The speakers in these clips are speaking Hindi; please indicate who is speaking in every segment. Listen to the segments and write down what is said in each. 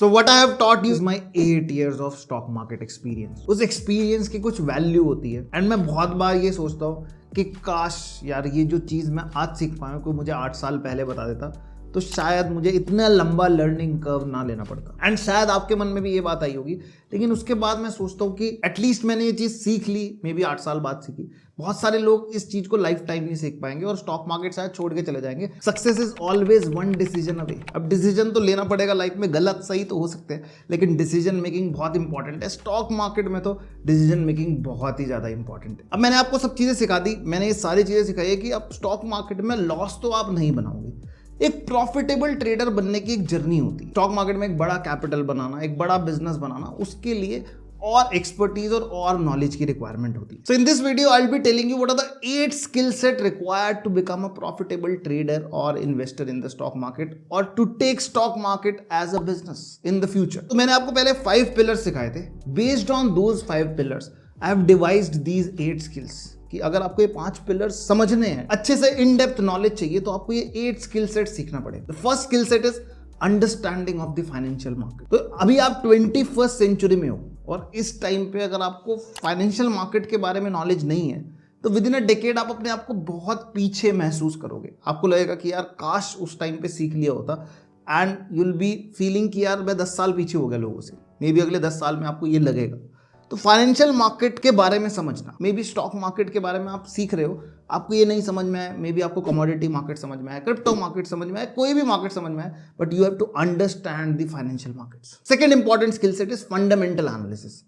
Speaker 1: So what I have taught you is my 8 years of stock market experience. उस experience की कुछ value होती है and मैं बहुत बार ये सोचता हूँ कि काश यार ये जो चीज़ मैं आज सीख पाया कोई मुझे 8 साल पहले बता देता तो शायद मुझे इतना लंबा लर्निंग कर्व ना लेना पड़ता। एंड शायद आपके मन में भी ये बात आई होगी, लेकिन उसके बाद मैं सोचता हूँ कि एटलीस्ट मैंने ये चीज़ सीख ली, मे बी 8 साल बाद सीखी। बहुत सारे लोग इस चीज़ को लाइफ टाइम नहीं सीख पाएंगे और स्टॉक मार्केट शायद छोड़ के चले जाएंगे। Success is always one decision away. अब डिसीजन तो लेना पड़ेगा लाइफ में, गलत सही तो हो सकते हैं, लेकिन डिसीजन मेकिंग बहुत इंपॉर्टेंट है। स्टॉक मार्केट में तो डिसीजन मेकिंग बहुत ही ज़्यादा इंपॉर्टेंट है। अब मैंने आपको सब चीज़ें सिखा दी, मैंने ये सारी चीज़ें सिखाई है कि अब स्टॉक मार्केट में लॉस तो आप नहीं बनाओगे। एक प्रॉफिटेबल ट्रेडर बनने की एक जर्नी होती है। स्टॉक मार्केट में एक बड़ा कैपिटल बनाना, एक बड़ा बिजनेस बनाना, उसके लिए और एक्सपर्टीज और नॉलेज की रिक्वायरमेंट होती है। So in this video I will be telling you what are the 8 skill set required to become a profitable trader और investor in the stock market और to take stock market as a business in the future. तो मैंने आपको पहले 5 पिलर्स सिखाए थे। Based on those 5 pillars I have devised these 8 skills कि अगर आपको ये 5 पिलर्स समझने हैं, अच्छे से इन डेप्थ नॉलेज चाहिए, तो आपको ये 8 स्किल सेट सीखना पड़ेगा। The first skill set is understanding of the financial market. तो अभी आप 21st सेंचुरी में हो और इस टाइम पे अगर आपको फाइनेंशियल मार्केट के बारे में नॉलेज नहीं है तो विद इन अ डेकेड आप अपने आप को बहुत पीछे महसूस करोगे। आपको लगेगा कि यार काश उस टाइम पे सीख लिया होता, and you will be feeling कि यार मैं 10 साल पीछे हो गया लोगों से। मे बी अगले 10 साल में आपको ये लगेगा। तो फाइनेंशियल मार्केट के बारे में समझना, मे बी स्टॉक मार्केट के बारे में आप सीख रहे हो, आपको ये नहीं समझ में आए, मे बी आपको कमोडिटी मार्केट समझ में आए, क्रिप्टो मार्केट समझ में आए, कोई भी मार्केट समझ में आए, but you have to understand the financial markets. Second important skill set is fundamental analysis.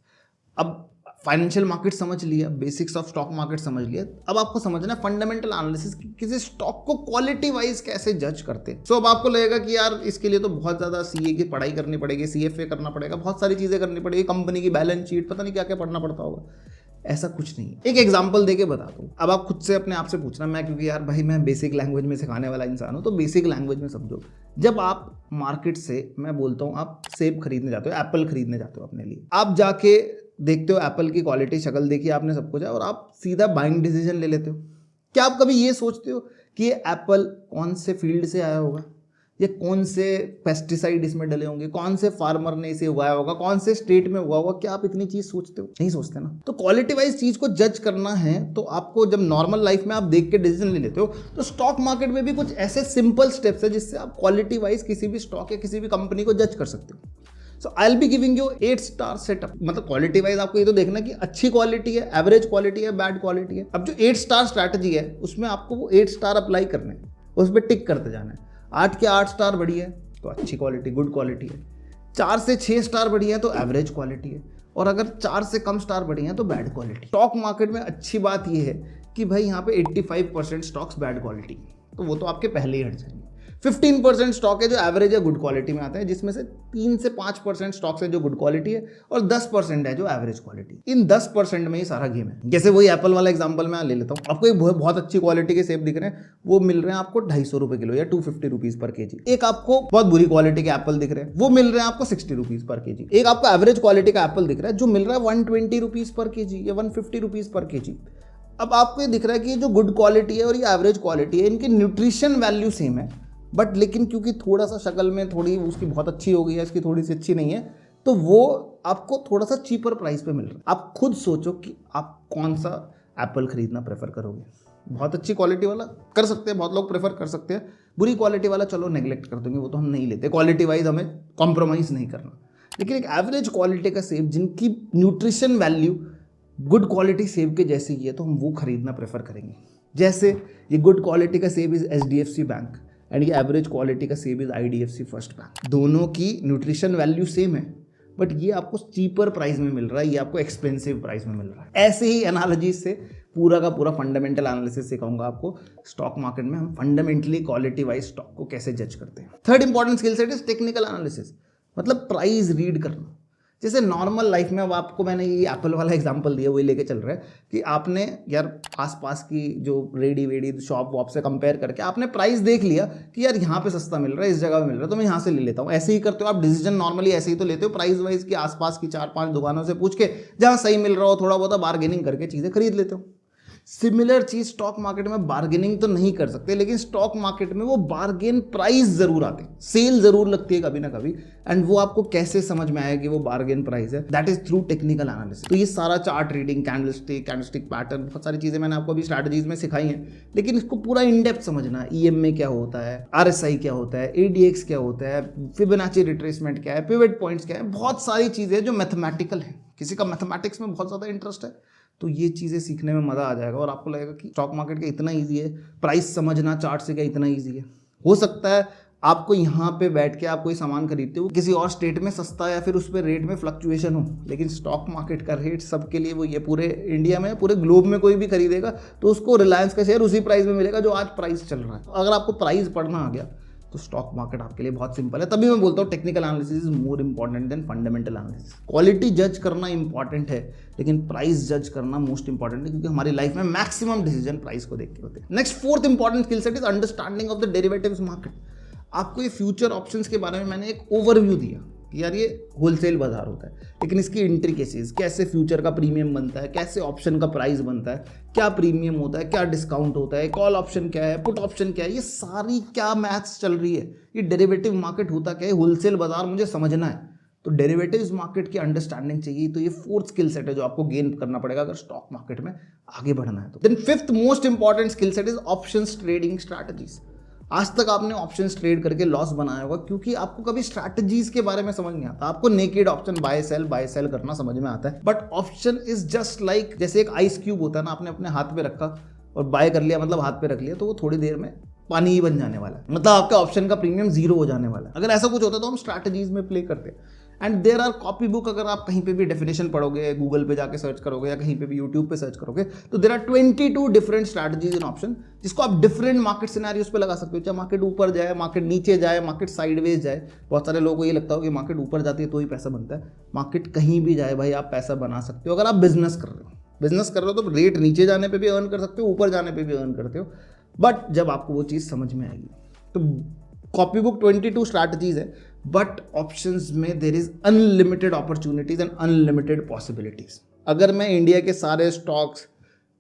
Speaker 1: अब फाइनेंशियल मार्केट समझ लिया, बेसिक्स ऑफ स्टॉक मार्केट समझ लिया, अब आपको समझना फंडामेंटल एनालिसिस, किसी स्टॉक को क्वालिटी वाइज कैसे जज करते हैं। सो अब आपको लगेगा कि यार इसके लिए तो बहुत ज़्यादा सीए की पढ़ाई करनी पड़ेगी, सीएफए करना पड़ेगा, बहुत सारी चीज़ें करनी पड़ेगी, कंपनी की बैलेंस शीट, पता नहीं क्या क्या पढ़ना पड़ता होगा। ऐसा कुछ नहीं है। एक एग्जांपल देके बता दूं। अब आप खुद से अपने आप से पूछना, मैं क्योंकि यार भाई मैं बेसिक लैंग्वेज में सिखाने वाला इंसान हूं, तो बेसिक लैंग्वेज में समझो। जब आप मार्केट से, मैं बोलता हूं, आप सेब खरीदने जाते हो, एप्पल खरीदने जाते हो अपने लिए, आप जाके देखते हो एप्पल की क्वालिटी, शक्ल देखी आपने, सब कुछ है, और आप सीधा बाइंग डिसीजन ले लेते हो। क्या आप कभी ये सोचते हो कि ये एप्पल कौन से फील्ड से आया होगा, ये कौन से पेस्टिसाइड इसमें डले होंगे, कौन से फार्मर ने इसे उगाया होगा, कौन से स्टेट में उगा होगा? क्या आप इतनी चीज सोचते हो? नहीं सोचते ना। तो क्वालिटी वाइज चीज को जज करना है तो आपको, जब नॉर्मल लाइफ में आप देख के डिसीजन ले लेते हो, तो स्टॉक मार्केट में भी कुछ ऐसे सिंपल स्टेप्स है जिससे आप क्वालिटी वाइज किसी भी स्टॉक या किसी भी कंपनी को जज कर सकते हो। So I will be giving you 8 star setup. मतलब क्वालिटी वाइज आपको ये तो देखना कि अच्छी क्वालिटी है, एवरेज क्वालिटी है, बैड क्वालिटी है। अब जो 8 स्टार स्ट्रैटेजी है उसमें आपको वो 8 स्टार अप्लाई करने हैं, उस पर टिक करते जाना है। 8 के 8 स्टार बढ़ी है तो अच्छी क्वालिटी, गुड क्वालिटी है। 4 से 6 स्टार बढ़ी है तो एवरेज क्वालिटी है, और अगर 4 से कम स्टार बढ़ी है तो बैड क्वालिटी। स्टॉक मार्केट में अच्छी बात यह है कि भाई यहाँ पे 85% स्टॉक्स बैड क्वालिटी, तो वो तो आपके पहले ही हट जाएंगे। 15% स्टॉक है जो एवरेज या गुड क्वालिटी में आते हैं, जिसमें से 3 से 5% स्टॉक्स है जो गुड क्वालिटी है और 10% है जो एवरेज क्वालिटी। इन 10% में ही सारा गेम है। जैसे वही एप्पल वाला एग्जांपल मैं ले लेता हूँ। आपको एक बहुत अच्छी क्वालिटी के सेब दिख रहे हैं, वो मिल रहे हैं आपको 250 रुपए किलो या 250 रुपीज पर केजी। एक आपको बहुत बुरी क्वालिटी के एप्पल दिख रहे हैं, वो मिल रहे हैं आपको 60 रुपीज पर केजी। एक आपको एवरेज क्वालिटी का एप्पल दिख रहा है जो मिल रहा है 120 रुपीज पर केजी या 150 रुपीज पर केजी। अब आपको ये दिख रहा है कि जो गुड क्वालिटी है और ये एवरेज क्वालिटी है, इनकी न्यूट्रिशन वैल्यू सेम है, बट लेकिन क्योंकि थोड़ा सा शक्ल में थोड़ी उसकी बहुत अच्छी हो गई है, इसकी थोड़ी सी अच्छी नहीं है, तो वो आपको थोड़ा सा चीपर प्राइस पे मिल रहा है। आप खुद सोचो कि आप कौन सा एप्पल खरीदना प्रेफर करोगे। बहुत अच्छी क्वालिटी वाला कर सकते हैं, बहुत लोग प्रेफर कर सकते हैं। बुरी क्वालिटी वाला चलो नेग्लेक्ट कर देंगे, वो तो हम नहीं लेते, क्वालिटी वाइज हमें कॉम्प्रोमाइज़ नहीं करना। लेकिन एक एवरेज क्वालिटी का सेब जिनकी न्यूट्रिशन वैल्यू गुड क्वालिटी सेब के जैसे ही है, तो हम वो खरीदना प्रेफर करेंगे। जैसे ये गुड क्वालिटी का सेब इज HDFC बैंक एंड ये एवरेज क्वालिटी का सेब इज IDFC फर्स्ट बैंक। दोनों की न्यूट्रिशन वैल्यू सेम है, बट ये आपको चीपर प्राइस में मिल रहा है, ये आपको एक्सपेंसिव प्राइस में मिल रहा है। ऐसे ही एनालॉजी से पूरा का पूरा फंडामेंटल एनालिसिस सिखाऊंगा आपको। स्टॉक मार्केट में हम फंडामेंटली क्वालिटी वाइज स्टॉक को कैसे जज करते हैं। Third important skill set is technical analysis, मतलब प्राइस रीड करना। जैसे नॉर्मल लाइफ में, अब आपको मैंने ये एप्पल वाला एग्जांपल दिया, वही लेके चल रहा है कि आपने यार आसपास की जो रेडी वेडी शॉप वॉप से कंपेयर करके आपने प्राइस देख लिया कि यार यहाँ पे सस्ता मिल रहा है, इस जगह पे मिल रहा है, तो मैं यहाँ से ले लेता हूँ। ऐसे ही करते हो आप डिसीजन, नॉर्मली ऐसे ही तो लेते हो, प्राइस वाइज की आसपास की 4-5 दुकानों से पूछ के जहाँ सही मिल रहा हो, थोड़ा बहुत बार्गेनिंग करके चीज़ें खरीद लेते हो। सिमिलर चीज स्टॉक मार्केट में बार्गेनिंग तो नहीं कर सकते, लेकिन स्टॉक मार्केट में वो बार्गेन प्राइस जरूर आते हैं, सेल जरूर लगती है कभी ना कभी, एंड वो आपको कैसे समझ में आएगा कि वो बार्गेन प्राइस है, that is through technical analysis. तो ये सारा चार्ट रीडिंग, कैंडलस्टिक पैटर्न, बहुत सारी चीजें मैंने आपको अभी स्ट्रैटेजीज में सिखाई हैं, लेकिन इसको पूरा इन डेप्थ समझना है। EMA क्या होता है, RSI क्या होता है, ADX क्या होता है, फिबोनाची रिट्रेसमेंट क्या है, पिवट पॉइंट्स क्या है, बहुत सारी चीजें जो मैथमेटिकल है। किसी का मैथमेटिक्स में बहुत ज्यादा इंटरेस्ट है तो ये चीज़ें सीखने में मज़ा आ जाएगा और आपको लगेगा कि स्टॉक मार्केट का इतना इजी है, प्राइस समझना चार्ट से क्या इतना इजी है। हो सकता है आपको यहाँ पे बैठ के आप कोई सामान खरीदते हो, किसी और स्टेट में सस्ता या फिर उस पर रेट में फ्लक्चुएशन हो, लेकिन स्टॉक मार्केट का रेट सबके लिए वो ये पूरे इंडिया में, पूरे ग्लोब में कोई भी खरीदेगा तो उसको रिलायंस का शेयर उसी प्राइस में मिलेगा जो आज प्राइस चल रहा है। अगर आपको प्राइस पढ़ना आ गया तो स्टॉक मार्केट आपके लिए बहुत सिंपल है। तभी मैं बोलता हूँ technical analysis is more important than fundamental analysis. Quality जज करना इंपॉर्टेंट है, लेकिन प्राइस जज करना मोस्ट इंपॉर्टेंट है, क्योंकि हमारी लाइफ में मैक्सिमम डिसीजन प्राइस को देख के होते हैं। Next fourth important skill set is understanding of the derivatives market. आपको ये फ्यूचर ऑप्शंस के बारे में मैंने एक ओवरव्यू दिया कि यार ये होलसेल बाजार होता है, लेकिन इसकी इंट्रिकेसीज, कैसे फ्यूचर का प्रीमियम बनता है, कैसे ऑप्शन का प्राइस बनता है, क्या प्रीमियम होता है, क्या डिस्काउंट होता है, कॉल ऑप्शन क्या है, पुट ऑप्शन क्या है, ये सारी क्या मैथ्स चल रही है, ये डेरिवेटिव मार्केट होता क्या है, होलसेल बाजार मुझे समझना है। तो डेरिवेटिव्स मार्केट की अंडरस्टैंडिंग चाहिए। तो ये फोर्थ स्किल सेट है जो आपको गेन करना पड़ेगा अगर स्टॉक मार्केट में आगे बढ़ना है तो। Then fifth most important skill set is options trading strategies. आज तक आपने ऑप्शंस ट्रेड करके लॉस बनाया होगा क्योंकि आपको कभी स्ट्रैटेजीज के बारे में समझ नहीं आता। आपको नेकेड ऑप्शन बाय सेल करना समझ में आता है, but option is just like जैसे एक आइस क्यूब होता है ना, आपने अपने हाथ पे रखा और बाय कर लिया, मतलब हाथ पे रख लिया, तो वो थोड़ी देर में पानी ही बन जाने वाला है, मतलब आपका ऑप्शन का प्रीमियम जीरो हो जाने वाला है। अगर ऐसा कुछ होता तो हम स्ट्रैटेजीज में प्ले करते हैं। And there are copy book, अगर आप कहीं पे भी डेफिनेशन पढ़ोगे, गूगल पे जाके सर्च करोगे या कहीं पे भी यूट्यूब पे सर्च करोगे, तो there are 22 different strategies in option, जिसको आप डिफरेंट मार्केट सिनेरियोस पे लगा सकते हो। चाहे मार्केट ऊपर जाए, मार्केट नीचे जाए, मार्केट साइडवेज जाए। बहुत सारे लोगों को ये लगता हो कि मार्केट ऊपर जाती है तो ही पैसा बनता है। मार्केट कहीं भी जाए भाई, आप पैसा बना सकते हो अगर आप बिजनेस कर रहे हो। बिजनेस कर रहे हो तो रेट नीचे जाने पे भी अर्न कर सकते हो, ऊपर जाने पे भी अर्न करते हो, बट जब आपको वो चीज़ समझ में आएगी। तो कॉपी बुक 22 स्ट्रैटेजीज है, बट ऑप्शंस में there is unlimited opportunities and unlimited possibilities. अगर मैं इंडिया के सारे स्टॉक्स,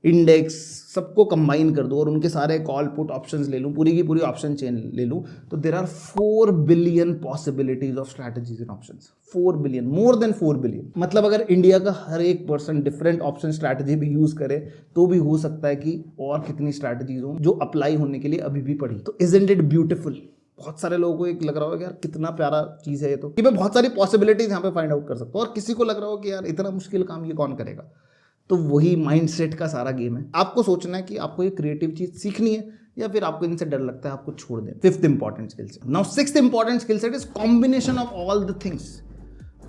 Speaker 1: इंडेक्स सबको कंबाइन कर दूं और उनके सारे कॉल पुट ऑप्शंस ले लूं, पूरी की पूरी ऑप्शन चेन ले लूं, तो there are 4 billion possibilities of strategies in options. 4 billion, more than 4 billion. मतलब अगर इंडिया का हर एक पर्सन डिफरेंट ऑप्शन स्ट्रैटेजी भी यूज करे तो भी हो सकता है कि और कितनी स्ट्रैटेजीज हो जो अप्लाई होने के लिए अभी भी पड़ी। तो इजंट इट ब्यूटिफुल? बहुत सारे लोगों को एक लग रहा होगा कि यार कितना प्यारा चीज है ये, तो कि मैं बहुत सारी पॉसिबिलिटीज यहाँ पे फाइंड आउट कर सकता हूँ, और किसी को लग रहा हो कि यार इतना मुश्किल काम ये कौन करेगा। तो वही माइंडसेट का सारा गेम है। आपको सोचना है कि आपको ये क्रिएटिव चीज सीखनी है या फिर आपको इनसे डर लगता है आपको छोड़ दें। Fifth important skill set. Now sixth important skill set is combination of all the things.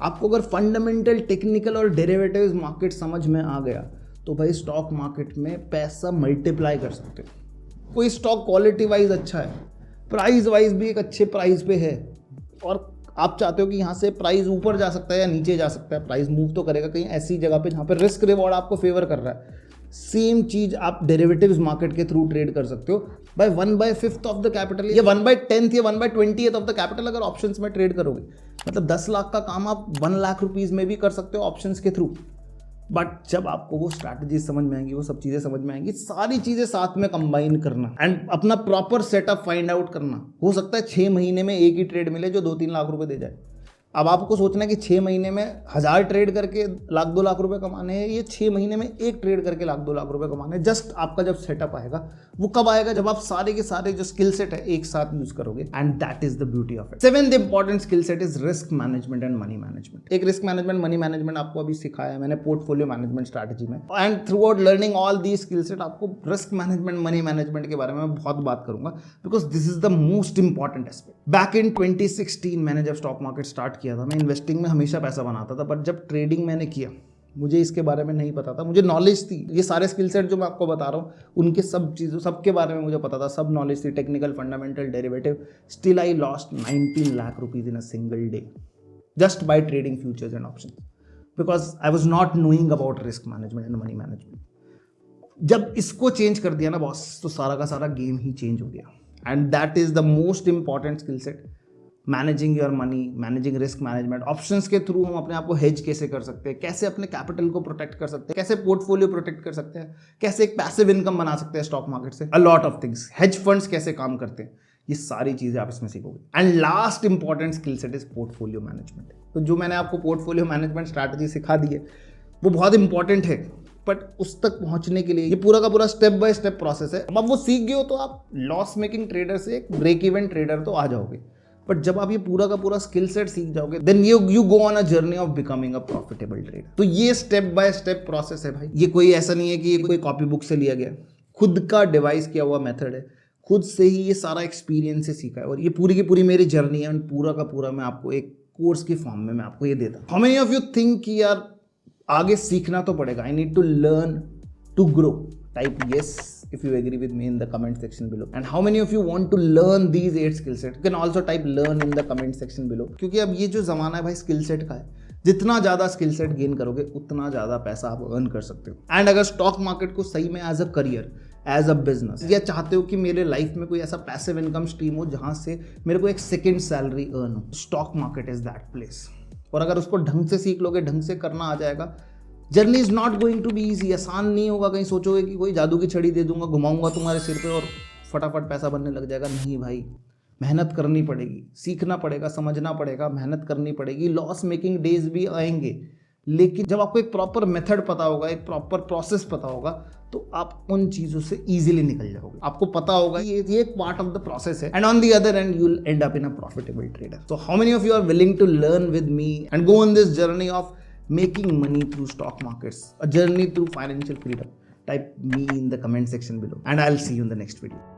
Speaker 1: आपको अगर फंडामेंटल, टेक्निकल और डेरिवेटिव्स मार्केट समझ में आ गया तो भाई स्टॉक मार्केट में पैसा मल्टीप्लाई कर सकते हो। कोई स्टॉक क्वालिटी वाइज अच्छा है, प्राइस वाइज भी एक अच्छे प्राइस पे है, और आप चाहते हो कि यहाँ से प्राइस ऊपर जा सकता है या नीचे जा सकता है, प्राइस मूव तो करेगा कहीं ऐसी जगह पे जहाँ पे रिस्क रिवॉर्ड आपको फेवर कर रहा है। सेम चीज आप डेरिवेटिव्स मार्केट के थ्रू ट्रेड कर सकते हो बाय 1/5 ऑफ द कैपिटल या 1/10 या 1/20 ऑफ द कैपिटल अगर ऑप्शंस में ट्रेड करोगे। मतलब 10 लाख का काम आप 1 लाख रुपीज में भी कर सकते हो ऑप्शंस के थ्रू। बट जब आपको वो स्ट्रैटेजी समझ में आएंगी, वो सब चीजें समझ में आएंगी, सारी चीजें साथ में कंबाइन करना एंड अपना प्रॉपर सेटअप फाइंड आउट करना। हो सकता है 6 महीने में एक ही ट्रेड मिले जो 2-3 लाख रुपए दे जाए। अब आपको सोचना है कि 6 महीने में 1000 ट्रेड करके 1-2 लाख रुपए कमाने हैं, ये 6 महीने में एक ट्रेड करके 1-2 लाख रुपए कमाने हैं। जस्ट आपका जब सेटअप आएगा, वो कब आएगा? जब आप सारे के सारे जो स्किल सेट है एक साथ यूज करोगे, and that is the beauty of it. Seventh important skill set is risk management and money management. एक रिस्क मैनेजमेंट, मनी मैनेजमेंट आपको अभी सिखाया है मैंने पोर्टफोलियो मैनेजमेंट स्ट्रैटेजी में, and through out learning all the skill set आपको रिस्क मैनेजमेंट, मनी मैनेजमेंट के बारे में बहुत बात करूंगा, because this is the most important aspect. Back in 2016 मैंने जब स्टॉक मार्केट स्टार्ट किया था, मैं इन्वेस्टिंग में हमेशा पैसा बनाता था, बट जब ट्रेडिंग मैंने किया मुझे इसके बारे में नहीं पता था। मुझे नॉलेज थी, ये सारे स्किल सेट जो मैं आपको बता रहा हूँ उनके सब चीज़ों, सबके बारे में मुझे पता था, सब नॉलेज थी, technical, fundamental, derivative. Still I lost 19 lakh rupees in a single day just by trading futures and options, because I was not knowing about risk management and money management. जब इसको चेंज कर दिया ना बॉस, तो सारा का सारा गेम ही चेंज हो गया, and that is the most important skill set managing your money, managing risk management, options के थ्रू हम अपने आप को हेज कैसे कर सकते हैं, कैसे अपने कैपिटल को प्रोटेक्ट कर सकते हैं, कैसे पोर्टफोलियो प्रोटेक्ट कर सकते हैं, कैसे एक पैसिव इनकम बना सकते हैं स्टॉक मार्केट से, a lot of things, hedge funds कैसे काम करते हैं, ये सारी चीजें आप इसमें सीखोगे। And last important skill set is portfolio management. तो जो मैंने आपको पोर्टफोलियो मैनेजमेंट स्ट्रैटेजी सिखा दी है वो बहुत इंपॉर्टेंट है, बट उस तक पहुंचने के लिए ये पूरा का पूरा स्टेप बाय स्टेप प्रोसेस है। अब वो सीख गए हो तो आप लॉस मेकिंग ट्रेडर से एक ब्रेक इवन ट्रेडर तो आ जाओगे, बट जब आप ये पूरा का पूरा स्किल सेट सीख जाओगे then you go on a journey of becoming a profitable trader. तो ये स्टेप बाय स्टेप प्रोसेस है भाई, ये कोई ऐसा नहीं है कि ये कोई कॉपी बुक से लिया गया, खुद का डिवाइस किया हुआ मेथड है, खुद से ही ये सारा एक्सपीरियंस से सीखा है, और ये पूरी की पूरी मेरी जर्नी है, पूरा का पूरा मैं आपको एक कोर्स की फॉर्म में मैं आपको ये देता हूँ। How many of you think कि यार आगे सीखना तो पड़ेगा, I need to learn to grow? Type yes if you agree with me in the comment section below. And how many of you want to learn these 8 skill set? You can also type learn in the comment section below. क्योंकि अब ये जो जमाना है भाई स्किल सेट का है, जितना ज्यादा स्किल सेट गेन करोगे उतना ज्यादा पैसा आप अर्न कर सकते हो। एंड अगर स्टॉक मार्केट को सही में as a career, as a business, या चाहते हो कि मेरे लाइफ में कोई ऐसा पैसिव इनकम स्ट्रीम हो जहां से मेरे को एक सेकेंड सैलरी अर्न हो, stock market is that place. और अगर उसको ढंग से सीख लोगे, ढंग से करना आ जाएगा, journey is not going to be easy. आसान नहीं होगा, कहीं सोचोगे कि कोई जादू की छड़ी दे दूंगा, घुमाऊंगा तुम्हारे सिर पे और फटाफट पैसा बनने लग जाएगा। नहीं भाई, मेहनत करनी पड़ेगी, सीखना पड़ेगा, समझना पड़ेगा, मेहनत करनी पड़ेगी। लॉस मेकिंग डेज भी आएंगे, लेकिन जब आपको एक प्रॉपर मेथड पता होगा, एक प्रॉपर प्रोसेस पता होगा, तो आप उन चीजों से इजीली निकल जाओगे। आपको पता होगा ये एक पार्ट ऑफ द प्रोसेस है, and on the other end you will end up in a profitable trader. So how many of you are willing to learn with me and go on this journey of making money through stock markets, a journey through financial freedom? Type me in the comment section below, and I'll see you in the next video.